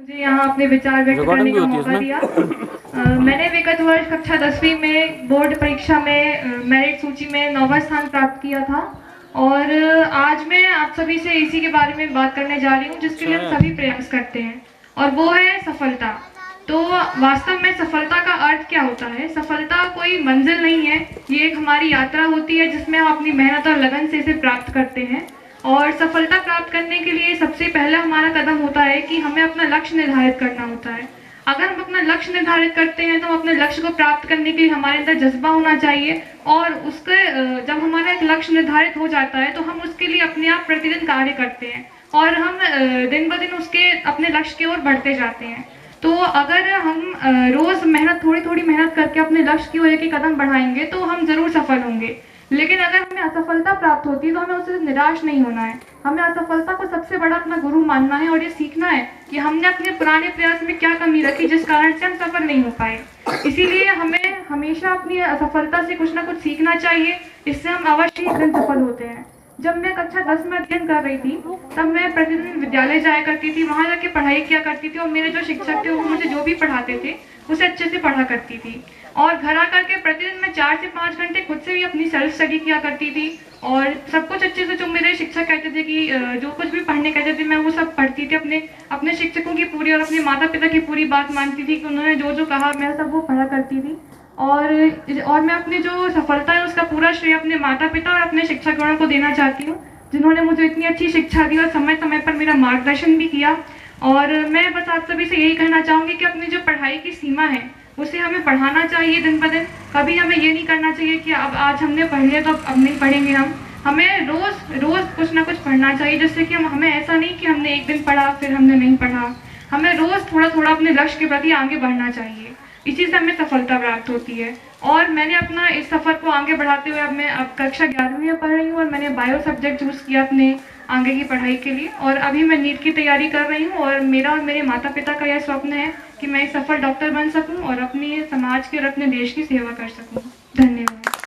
मुझे यहाँ अपने विचार व्यक्त करने का मौका दिया। मैंने विगत वर्ष कक्षा 10वीं में बोर्ड परीक्षा में मेरिट सूची में 9वां स्थान प्राप्त किया था और आज मैं आप सभी से इसी के बारे में बात करने जा रही हूँ जिसके लिए हम सभी प्रयास करते हैं और वो है सफलता। तो वास्तव में सफलता का अर्थ क्या होता है? सफलता कोई मंजिल नहीं है, ये एक हमारी यात्रा होती है जिसमें हम अपनी मेहनत और लगन से इसे प्राप्त करते हैं। और सफलता प्राप्त करने के लिए सबसे पहला हमारा कदम होता है कि हमें अपना लक्ष्य निर्धारित करना होता है। अगर हम अपना लक्ष्य निर्धारित करते हैं तो अपने लक्ष्य को प्राप्त करने के लिए हमारे अंदर जज्बा होना चाहिए और उसके जब हमारा एक लक्ष्य निर्धारित हो जाता है तो हम उसके लिए अपने आप प्रतिदिन कार्य करते हैं और हम दिन ब दिन उसके अपने लक्ष्य की ओर बढ़ते जाते हैं। तो अगर हम रोज थोड़ी थोड़ी मेहनत करके अपने लक्ष्य की ओर एक कदम बढ़ाएंगे तो हम जरूर सफल होंगे। लेकिन अगर हमें असफलता प्राप्त होती है तो हमें उससे निराश नहीं होना है। हमें असफलता को सबसे बड़ा अपना गुरु मानना है और ये सीखना है कि हमने अपने पुराने प्रयास में क्या कमी रखी जिस कारण से हम सफल नहीं हो पाए। इसीलिए हमें हमेशा अपनी असफलता से कुछ ना कुछ सीखना चाहिए, इससे हम अवश्य एक दिन सफल होते हैं। जब मैं कक्षा 10 में अध्ययन कर रही थी तब मैं प्रतिदिन विद्यालय जाया करती थी, वहाँ जाके पढ़ाई किया करती थी और मेरे जो शिक्षक थे वो मुझे जो भी पढ़ाते थे उसे अच्छे से पढ़ा करती थी और घर आकर के प्रतिदिन मैं 4 से 5 घंटे खुद से भी अपनी सेल्फ स्टडी किया करती थी और सब कुछ अच्छे से जो मेरे शिक्षक कहते थे कि जो कुछ भी पढ़ने कहते थे मैं वो सब पढ़ती थी। अपने शिक्षकों की पूरी और अपने माता पिता की पूरी बात मानती थी कि उन्होंने जो जो कहा मैं सब वो पढ़ा करती थी और मैं अपनी जो सफलता है उसका पूरा श्रेय अपने माता पिता और अपने शिक्षकगणों को देना चाहती हूँ जिन्होंने मुझे इतनी अच्छी शिक्षा दी और समय समय पर मेरा मार्गदर्शन भी किया। और मैं बस आप सभी से यही कहना चाहूँगी कि अपनी जो पढ़ाई की सीमा है उसे हमें बढ़ाना चाहिए दिन ब दिन। कभी हमें ये नहीं करना चाहिए कि अब आज हमने पढ़ लिया तो अब नहीं पढ़ेंगे। हमें रोज कुछ ना कुछ पढ़ना चाहिए जिससे कि हमें ऐसा नहीं कि हमने एक दिन पढ़ा फिर हमने नहीं पढ़ा। हमें रोज थोड़ा थोड़ा अपने लक्ष्य के प्रति आगे बढ़ना चाहिए, इसी से हमें सफलता प्राप्त होती है। और मैंने अपना इस सफ़र को आगे बढ़ाते हुए अब कक्षा 11वीं में पढ़ रही हूँ और मैंने बायो सब्जेक्ट चूज़ किया अपने आगे की पढ़ाई के लिए और अभी मैं नीट की तैयारी कर रही हूँ और मेरा और मेरे माता पिता का यह स्वप्न है कि मैं एक सफल डॉक्टर बन सकूँ और अपने समाज के और अपने देश की सेवा कर सकूँ। धन्यवाद।